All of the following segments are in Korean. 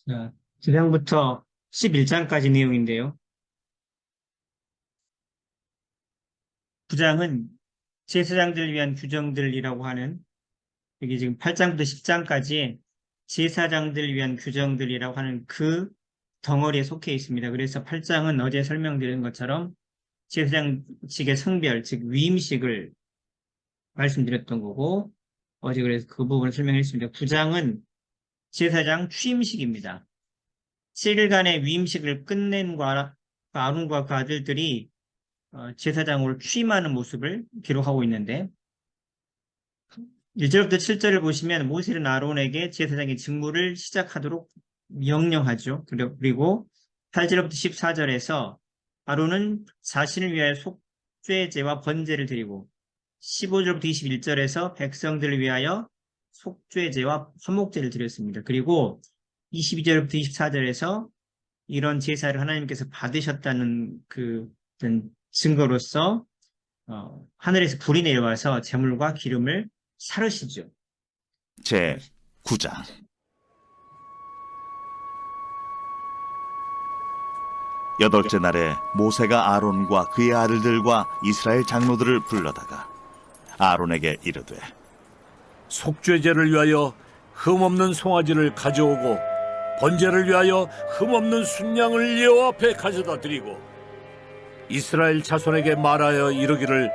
자, 9장부터 11장까지 내용인데요. 9장은 제사장들을 위한 규정들이라고 하는, 여기 지금 8장부터 10장까지 제사장들을 위한 규정들이라고 하는 그 덩어리에 속해 있습니다. 그래서 8장은 어제 설명드린 것처럼 제사장직의 성별, 즉 위임식을 말씀드렸던 거고, 어제 그래서 그 부분을 설명했습니다. 9장은 제사장 취임식입니다. 7일간의 위임식을 끝낸 아론과 그 아들들이 제사장으로 취임하는 모습을 기록하고 있는데, 1절부터 7절을 보시면 모세는 아론에게 제사장의 직무를 시작하도록 명령하죠. 그리고 8절부터 14절에서 아론은 자신을 위하여 속죄제와 번제를 드리고, 15절부터 21절에서 백성들을 위하여 속죄제와 화목제를 드렸습니다. 그리고 22절부터 24절에서 이런 제사를 하나님께서 받으셨다는 그 증거로서 하늘에서 불이 내려와서 제물과 기름을 사르시죠. 제 9장. 여덟째 날에 모세가 아론과 그의 아들들과 이스라엘 장로들을 불러다가 아론에게 이르되, 속죄제를 위하여 흠없는 송아지를 가져오고 번제를 위하여 흠없는 순양을 여호와 앞에 가져다 드리고 이스라엘 자손에게 말하여 이르기를,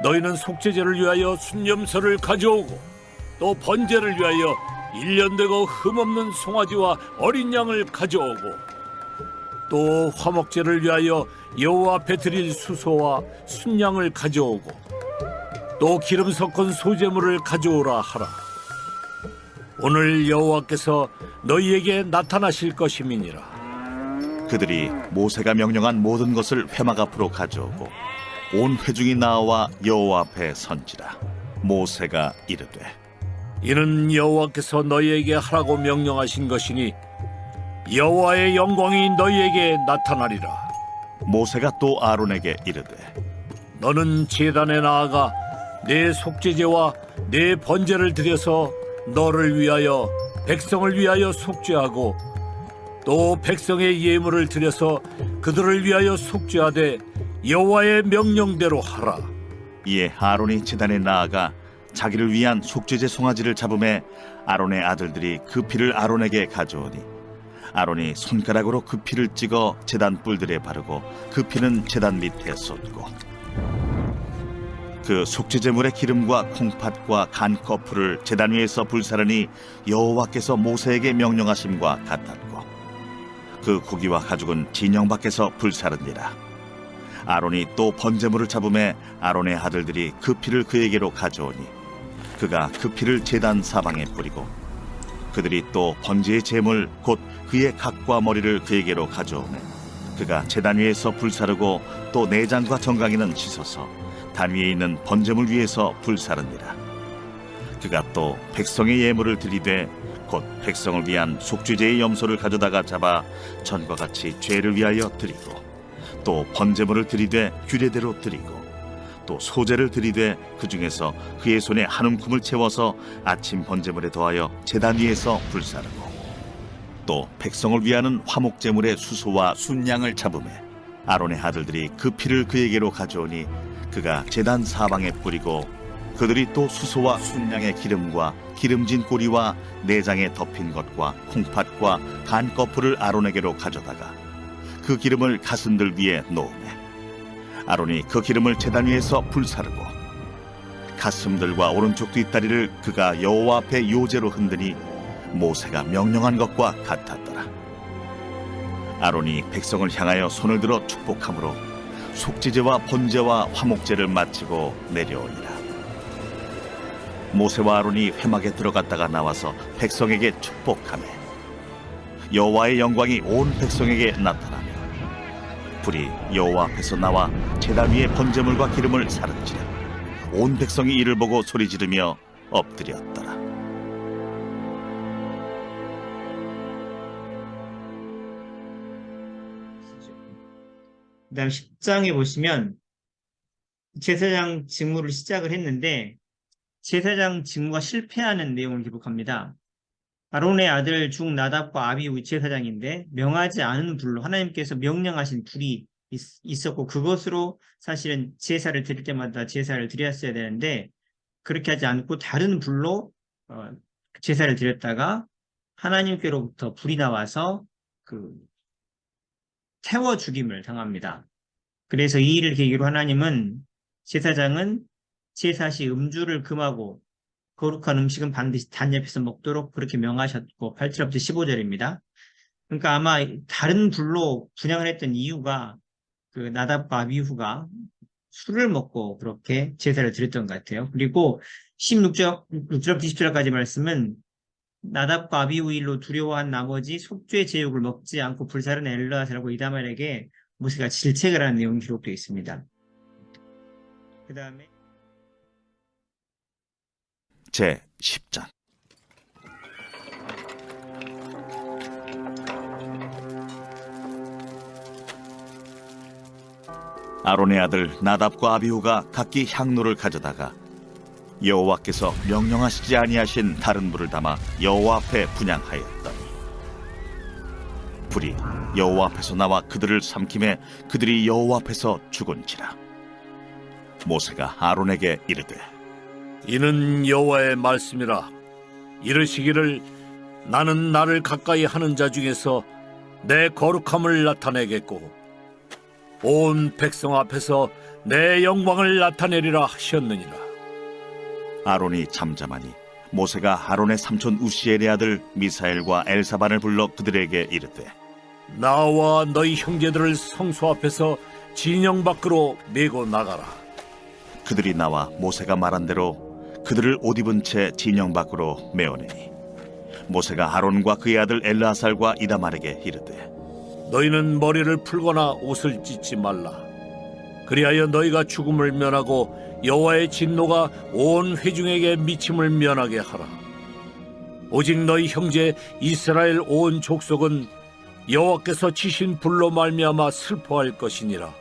너희는 속죄제를 위하여 순염소를 가져오고 또 번제를 위하여 1년 되고 흠없는 송아지와 어린 양을 가져오고 또 화목제를 위하여 여호와 앞에 드릴 수소와 순양을 가져오고 또 기름 섞은 소제물을 가져오라 하라. 오늘 여호와께서 너희에게 나타나실 것임이니라. 그들이 모세가 명령한 모든 것을 회막 앞으로 가져오고 온 회중이 나와 여호와 앞에 선지라. 모세가 이르되, 이는 여호와께서 너희에게 하라고 명령하신 것이니 여호와의 영광이 너희에게 나타나리라. 모세가 또 아론에게 이르되, 너는 제단에 나아가 내 속죄제와 내 번제를 드려서 너를 위하여 백성을 위하여 속죄하고 또 백성의 예물을 드려서 그들을 위하여 속죄하되 여호와의 명령대로 하라. 이에 아론이 제단에 나아가 자기를 위한 속죄제 송아지를 잡음에 아론의 아들들이 그 피를 아론에게 가져오니 아론이 손가락으로 그 피를 찍어 제단 뿔들에 바르고 그 피는 제단 밑에 쏟고 그 속죄제물의 기름과 콩팥과 간 거풀을 제단 위에서 불사르니 여호와께서 모세에게 명령하심과 같았고 그 고기와 가죽은 진영 밖에서 불사르니라. 아론이 또 번제물을 잡음에 아론의 아들들이 그 피를 그에게로 가져오니 그가 그 피를 제단 사방에 뿌리고 그들이 또 번제의 제물 곧 그의 각과 머리를 그에게로 가져오매 그가 제단 위에서 불사르고 또 내장과 정강이는 씻어서 단 위에 있는 번제물 위에서 불사르니라. 그가 또 백성의 예물을 드리되 곧 백성을 위한 속죄제의 염소를 가져다가 잡아 전과 같이 죄를 위하여 드리고 또 번제물을 드리되 규례대로 드리고 또 소제를 드리되 그 중에서 그의 손에 한 움큼을 채워서 아침 번제물에 더하여 제단 위에서 불사르고 또 백성을 위하는 화목제물의 수소와 순양을 잡음에 아론의 아들들이 그 피를 그에게로 가져오니 그가 제단 사방에 뿌리고 그들이 또 수소와 순양의 기름과 기름진 꼬리와 내장에 덮인 것과 콩팥과 간 거풀을 아론에게로 가져다가 그 기름을 가슴들 위에 놓으매 아론이 그 기름을 제단 위에서 불사르고 가슴들과 오른쪽 뒷다리를 그가 여호와 앞에 요제로 흔드니 모세가 명령한 것과 같았더라. 아론이 백성을 향하여 손을 들어 축복함으로 속죄제와 번제와 화목제를 마치고 내려오니라. 모세와 아론이 회막에 들어갔다가 나와서 백성에게 축복하매 여호와의 영광이 온 백성에게 나타나며 불이 여호와 앞에서 나와 제단 위에 번제물과 기름을 사른지라. 온 백성이 이를 보고 소리 지르며 엎드렸더라. 그 다음 10장에 보시면 제사장 직무를 시작을 했는데 제사장 직무가 실패하는 내용을 기록합니다. 아론의 아들 중 나답과 아비후 제사장인데 명하지 않은 불로 하나님께서 명령하신 불이 있었고 그것으로 사실은 제사를 드릴 때마다 제사를 드렸어야 되는데 그렇게 하지 않고 다른 불로 제사를 드렸다가 하나님께로부터 불이 나와서 그 태워 죽임을 당합니다. 그래서 이 일을 계기로 하나님은 제사장은 제사 시 음주를 금하고 거룩한 음식은 반드시 단 옆에서 먹도록 그렇게 명하셨고 8절부터 15절입니다. 그러니까 아마 다른 불로 분향을 했던 이유가 그 나답과 아비후가 술을 먹고 그렇게 제사를 드렸던 것 같아요. 그리고 16절부터 20절까지 말씀은 나답과 아비후 일로 두려워한 나머지 속죄 제육을 먹지 않고 불사른 엘르아살과 이다말에게 모세가 질책을 하는 내용이 기록되어 있습니다. 그 다음에 제 10장 아론의 아들 나답과 아비후가 각기 향로를 가져다가 여호와께서 명령하시지 아니하신 다른 불을 담아 여호와 앞에 분향하였더니 불이 여호와 앞에서 나와 그들을 삼킴에 그들이 여호와 앞에서 죽은지라. 모세가 아론에게 이르되 이는 여호와의 말씀이라. 이르시기를 나는 나를 가까이 하는 자 중에서 내 거룩함을 나타내겠고 온 백성 앞에서 내 영광을 나타내리라 하셨느니라. 아론이 잠잠하니 모세가 아론의 삼촌 우시엘의 아들 미사엘과 엘사반을 불러 그들에게 이르되 나와 너희 형제들을 성소 앞에서 진영 밖으로 메고 나가라. 그들이 나와 모세가 말한 대로 그들을 옷 입은 채 진영 밖으로 메어내니 모세가 아론과 그의 아들 엘르아살과 이다말에게 이르되 너희는 머리를 풀거나 옷을 찢지 말라. 그리하여 너희가 죽음을 면하고 여호와의 진노가 온 회중에게 미침을 면하게 하라. 오직 너희 형제 이스라엘 온 족속은 여호와께서 치신 불로 말미암아 슬퍼할 것이니라.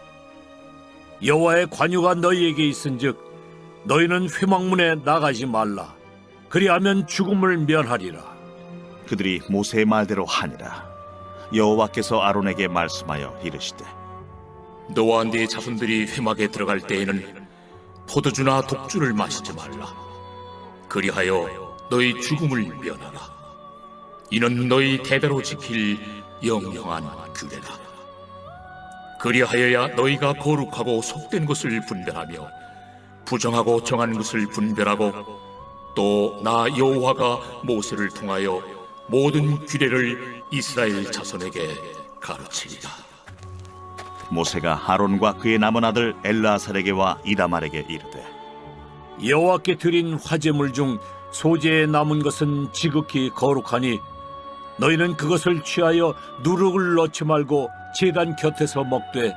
여호와의 관유가 너희에게 있은즉 너희는 회막문에 나가지 말라. 그리하면 죽음을 면하리라. 그들이 모세의 말대로 하니라. 여호와께서 아론에게 말씀하여 이르시되 너와 네 자손들이 회막에 들어갈 때에는 포도주나 독주를 마시지 말라. 그리하여 너희 죽음을 면하라. 이는 너희 대대로 지킬 영영한 규례라. 그리하여야 너희가 거룩하고 속된 것을 분별하며 부정하고 정한 것을 분별하고 또 나 여호와가 모세를 통하여 모든 규례를 이스라엘 자손에게 가르치리라. 모세가 아론과 그의 남은 아들 엘르아살에게와 이다말에게 이르되 여호와께 드린 화제물 중 소재에 남은 것은 지극히 거룩하니 너희는 그것을 취하여 누룩을 넣지 말고 제단 곁에서 먹되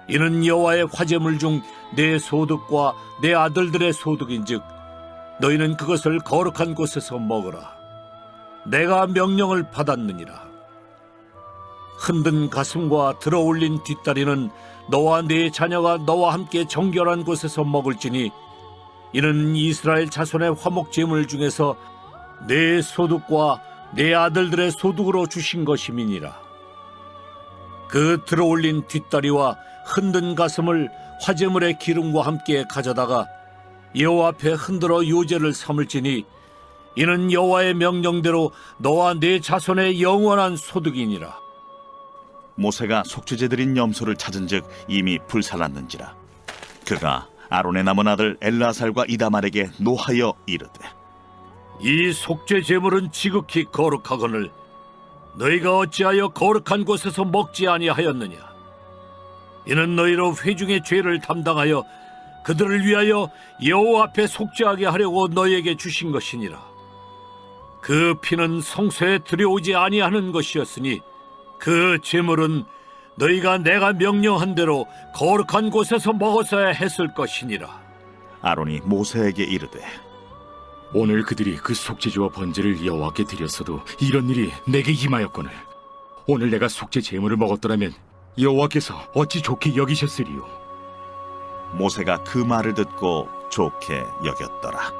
이는 여호와의 화제물 중 내 소득과 내 아들들의 소득인즉 너희는 그것을 거룩한 곳에서 먹으라. 내가 명령을 받았느니라. 흔든 가슴과 들어올린 뒷다리는 너와 네 자녀가 너와 함께 정결한 곳에서 먹을지니 이는 이스라엘 자손의 화목제물 중에서 내 소득과 내 아들들의 소득으로 주신 것임이니라. 그 들어올린 뒷다리와 흔든 가슴을 화제물의 기름과 함께 가져다가 여호와 앞에 흔들어 요제를 삼을지니 이는 여호와의 명령대로 너와 네 자손의 영원한 소득이니라. 모세가 속죄제 드린 염소를 찾은즉 이미 불살랐는지라. 그가 아론의 남은 아들 엘르아살과 이다말에게 노하여 이르되 이 속죄 제물은 지극히 거룩하거늘 너희가 어찌하여 거룩한 곳에서 먹지 아니하였느냐. 이는 너희로 회중의 죄를 담당하여 그들을 위하여 여호와 앞에 속죄하게 하려고 너희에게 주신 것이니라. 그 피는 성소에 들여오지 아니하는 것이었으니 그 제물은 너희가 내가 명령한 대로 거룩한 곳에서 먹었어야 했을 것이니라. 아론이 모세에게 이르되 오늘 그들이 그 속죄제와 번제를 여호와께 드렸어도 이런 일이 내게 임하였거늘 오늘 내가 속죄 제물을 먹었더라면 여호와께서 어찌 좋게 여기셨으리요. 모세가 그 말을 듣고 좋게 여겼더라.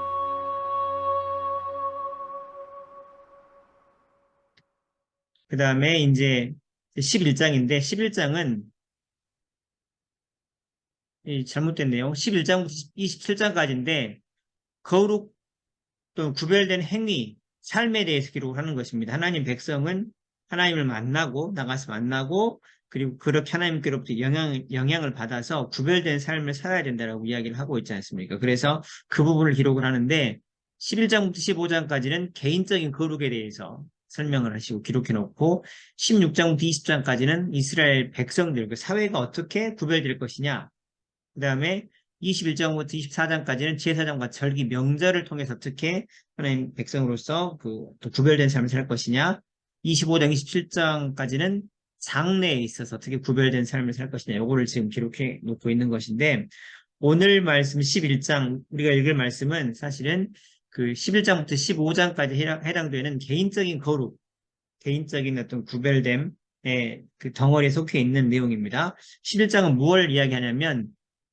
그 다음에 이제 11장인데 11장은 잘못됐네요. 11장부터 27장까지인데 거룩 또는 구별된 행위, 삶에 대해서 기록을 하는 것입니다. 하나님 백성은 하나님을 만나고 나가서 만나고 그리고 그렇게 하나님께로부터 영향을 받아서 구별된 삶을 살아야 된다라고 이야기를 하고 있지 않습니까? 그래서 그 부분을 기록을 하는데 11장부터 15장까지는 개인적인 거룩에 대해서 설명을 하시고 기록해 놓고 16장부터 20장까지는 이스라엘 백성들, 그 사회가 어떻게 구별될 것이냐, 그 다음에 21장부터 24장까지는 제사장과 절기, 명절을 통해서 어떻게 하나님 백성으로서 또 구별된 삶을 살 것이냐, 25장, 27장까지는 장래에 있어서 어떻게 구별된 삶을 살 것이냐, 요거를 지금 기록해 놓고 있는 것인데, 오늘 말씀 11장, 우리가 읽을 말씀은 사실은 그 11장부터 15장까지 해당되는 개인적인 거룩, 개인적인 어떤 구별됨의 그 덩어리에 속해 있는 내용입니다. 11장은 무엇을 이야기하냐면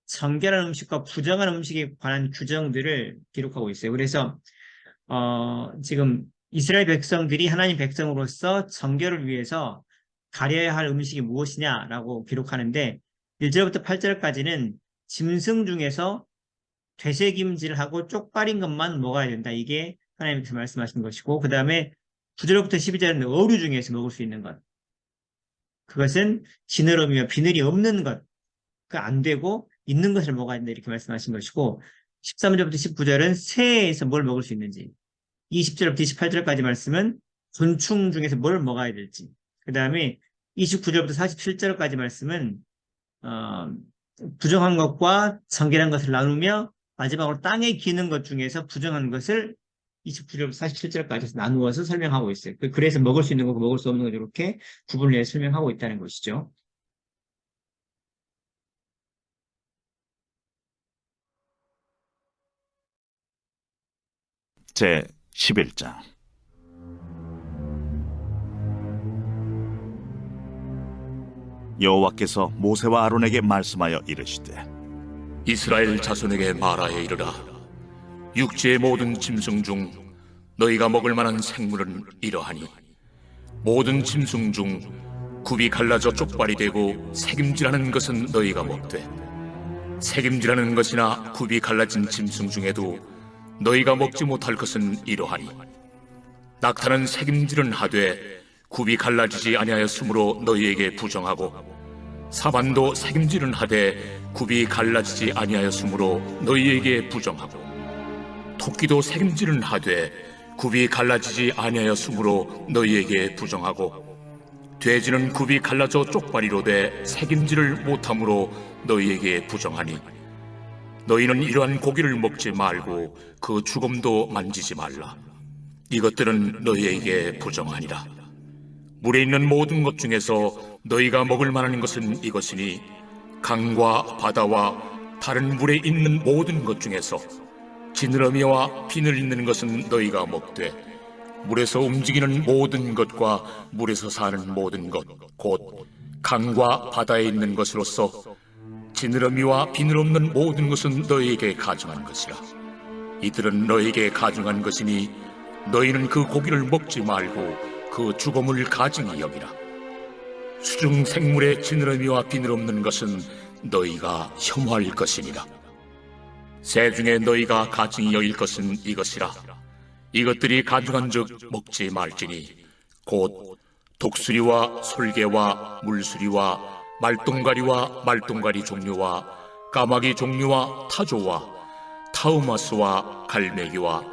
정결한 음식과 부정한 음식에 관한 규정들을 기록하고 있어요. 그래서 지금 이스라엘 백성들이 하나님 백성으로서 정결을 위해서 가려야 할 음식이 무엇이냐라고 기록하는데 1절부터 8절까지는 짐승 중에서 되새김질하고 쪽발인 것만 먹어야 된다. 이게 하나님께서 말씀하신 것이고, 그 다음에 9절부터 12절은 어류 중에서 먹을 수 있는 것. 그것은 지느러미와 비늘이 없는 것. 그 안 되고 있는 것을 먹어야 된다. 이렇게 말씀하신 것이고, 13절부터 19절은 새에서 뭘 먹을 수 있는지, 20절부터 28절까지 말씀은 곤충 중에서 뭘 먹어야 될지, 그 다음에 29절부터 47절까지 말씀은 부정한 것과 정결한 것을 나누며 마지막으로 땅에 기는 것 중에서 부정한 것을 29절부터 47절까지 나누어서 설명하고 있어요. 그래서 먹을 수 있는 거고 먹을 수 없는 것 이렇게 구분을 해서 설명하고 있다는 것이죠. 제 11장. 여호와께서 모세와 아론에게 말씀하여 이르시되 이스라엘 자손에게 말하여 이르라. 육지의 모든 짐승 중 너희가 먹을 만한 생물은 이러하니 모든 짐승 중 굽이 갈라져 쪽발이 되고 새김질하는 것은 너희가 먹되, 새김질하는 것이나 굽이 갈라진 짐승 중에도 너희가 먹지 못할 것은 이러하니 낙타는 새김질은 하되 굽이 갈라지지 아니하였으므로 너희에게 부정하고, 사반도 새김질은 하되 굽이 갈라지지 아니하였으므로 너희에게 부정하고, 토끼도 새김질은 하되 굽이 갈라지지 아니하였으므로 너희에게 부정하고, 돼지는 굽이 갈라져 쪽발이로되 새김질을 못함으로 너희에게 부정하니, 너희는 이러한 고기를 먹지 말고 그 주검도 만지지 말라. 이것들은 너희에게 부정하니라. 물에 있는 모든 것 중에서 너희가 먹을 만한 것은 이것이니, 강과 바다와 다른 물에 있는 모든 것 중에서 지느러미와 비늘 있는 것은 너희가 먹되, 물에서 움직이는 모든 것과 물에서 사는 모든 것, 곧 강과 바다에 있는 것으로서 지느러미와 비늘 없는 모든 것은 너희에게 가증한 것이라. 이들은 너희에게 가증한 것이니 너희는 그 고기를 먹지 말고 그 주검을 가증히 여기라. 수중 생물의 지느러미와 비늘 없는 것은 너희가 혐오할 것이니라. 새 중에 너희가 가증히 여길 것은 이것이라. 이것들이 가증한즉 먹지 말지니, 곧 독수리와 솔개와 물수리와 말똥가리와 말똥가리 종류와 까마귀 종류와 타조와 타우마스와 갈매기와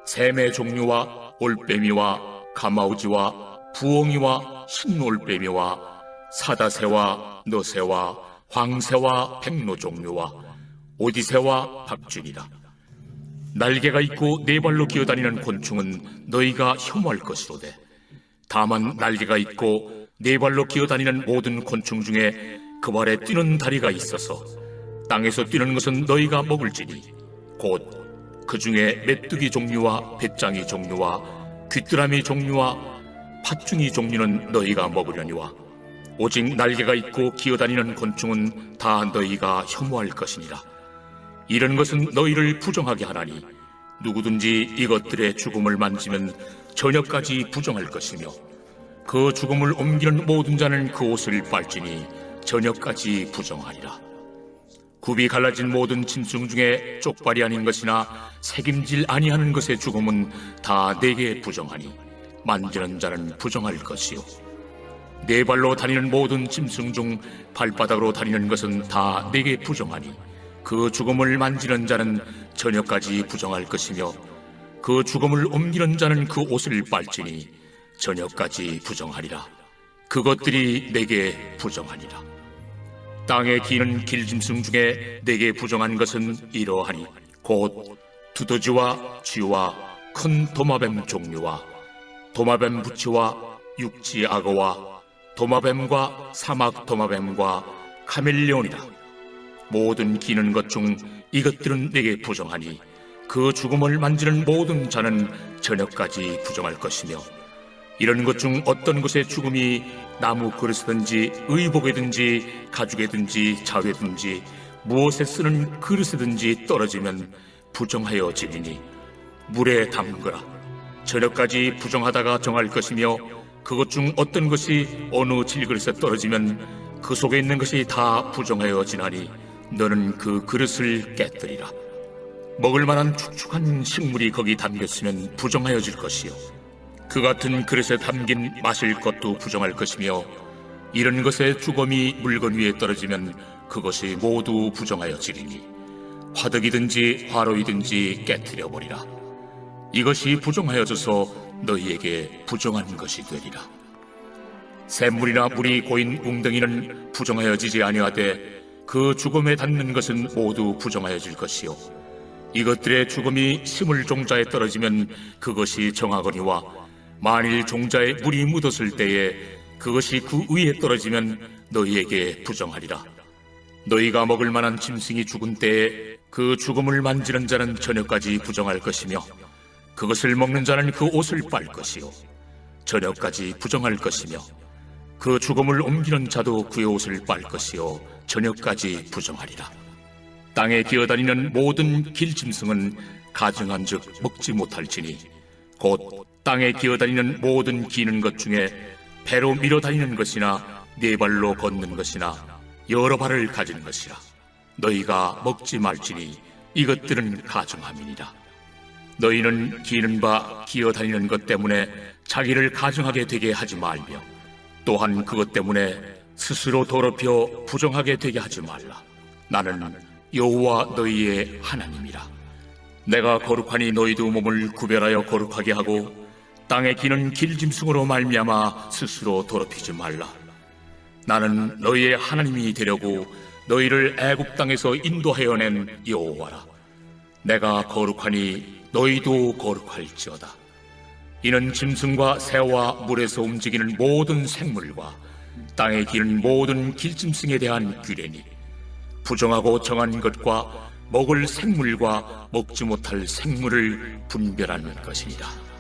샘의 종류와 올빼미와 가마우지와 부엉이와 흰올빼미와 사다새와 너새와 황새와 백로 종류와 오디새와 박쥐니라. 날개가 있고 네 발로 기어다니는 곤충은 너희가 혐오할 것이로되, 다만 날개가 있고 네 발로 기어다니는 모든 곤충 중에 그 발에 뛰는 다리가 있어서 땅에서 뛰는 것은 너희가 먹을지니, 곧 그 중에 메뚜기 종류와 배짱이 종류와 귀뚜라미 종류와 팥중이 종류는 너희가 먹으려니와, 오직 날개가 있고 기어다니는 곤충은 다 너희가 혐오할 것이니라. 이런 것은 너희를 부정하게 하나니, 누구든지 이것들의 죽음을 만지면 저녁까지 부정할 것이며, 그 죽음을 옮기는 모든 자는 그 옷을 빨지니 저녁까지 부정하리라. 굽이 갈라진 모든 짐승 중에 쪽발이 아닌 것이나 새김질 아니하는 것의 죽음은 다 내게 부정하니 만지는 자는 부정할 것이요. 네 발로 다니는 모든 짐승 중 발바닥으로 다니는 것은 다 내게 부정하니 그 죽음을 만지는 자는 저녁까지 부정할 것이며 그 죽음을 옮기는 자는 그 옷을 빨지니 저녁까지 부정하리라. 그것들이 내게 부정하니라. 땅에 기는 길짐승 중에 내게 부정한 것은 이러하니 곧 두더지와 쥐와 큰 도마뱀 종류와 도마뱀 부치와 육지 악어와 도마뱀과 사막 도마뱀과 카멜레온이라. 모든 기는 것 중 이것들은 내게 부정하니 그 죽음을 만지는 모든 자는 저녁까지 부정할 것이며 이런 것 중 어떤 것의 죽음이 나무 그릇이든지 의복이든지 가죽이든지 자회든지 무엇에 쓰는 그릇이든지 떨어지면 부정하여 지리니 물에 담그라. 저녁까지 부정하다가 정할 것이며 그것 중 어떤 것이 어느 질그릇에 떨어지면 그 속에 있는 것이 다 부정하여 지나니 너는 그 그릇을 깨뜨리라. 먹을 만한 축축한 식물이 거기 담겼으면 부정하여질 것이요 그 같은 그릇에 담긴 마실 것도 부정할 것이며 이런 것의 주검이 물건 위에 떨어지면 그것이 모두 부정하여지리니 화덕이든지 화로이든지 깨뜨려 버리라. 이것이 부정하여져서 너희에게 부정한 것이 되리라. 샘물이나 물이 고인 웅덩이는 부정하여지지 아니하되 그 죽음에 닿는 것은 모두 부정하여질 것이요 이것들의 죽음이 스물 종자에 떨어지면 그것이 정하거니와 만일 종자에 물이 묻었을 때에 그것이 그 위에 떨어지면 너희에게 부정하리라. 너희가 먹을 만한 짐승이 죽은 때에 그 죽음을 만지는 자는 저녁까지 부정할 것이며 그것을 먹는 자는 그 옷을 빨 것이요 저녁까지 부정할 것이며 그 죽음을 옮기는 자도 그의 옷을 빨 것이요 저녁까지 부정하리라. 땅에 기어다니는 모든 길짐승은 가증한즉 먹지 못할지니 곧 땅에 기어다니는 모든 기는 것 중에 배로 밀어다니는 것이나 네 발로 걷는 것이나 여러 발을 가진 것이라. 너희가 먹지 말지니 이것들은 가증함이니라. 너희는 기는 바 기어다니는 것 때문에 자기를 가증하게 되게 하지 말며 또한 그것 때문에 스스로 더럽혀 부정하게 되게 하지 말라. 나는 여호와 너희의 하나님이라. 내가 거룩하니 너희도 몸을 구별하여 거룩하게 하고 땅에 기는 길짐승으로 말미암아 스스로 더럽히지 말라. 나는 너희의 하나님이 되려고 너희를 애굽 땅에서 인도하여 낸 여호와라. 내가 거룩하니 너희도 거룩할지어다. 이는 짐승과 새와 물에서 움직이는 모든 생물과 땅에 기는 모든 길짐승에 대한 규례니 부정하고 정한 것과 먹을 생물과 먹지 못할 생물을 분별하는 것이니라.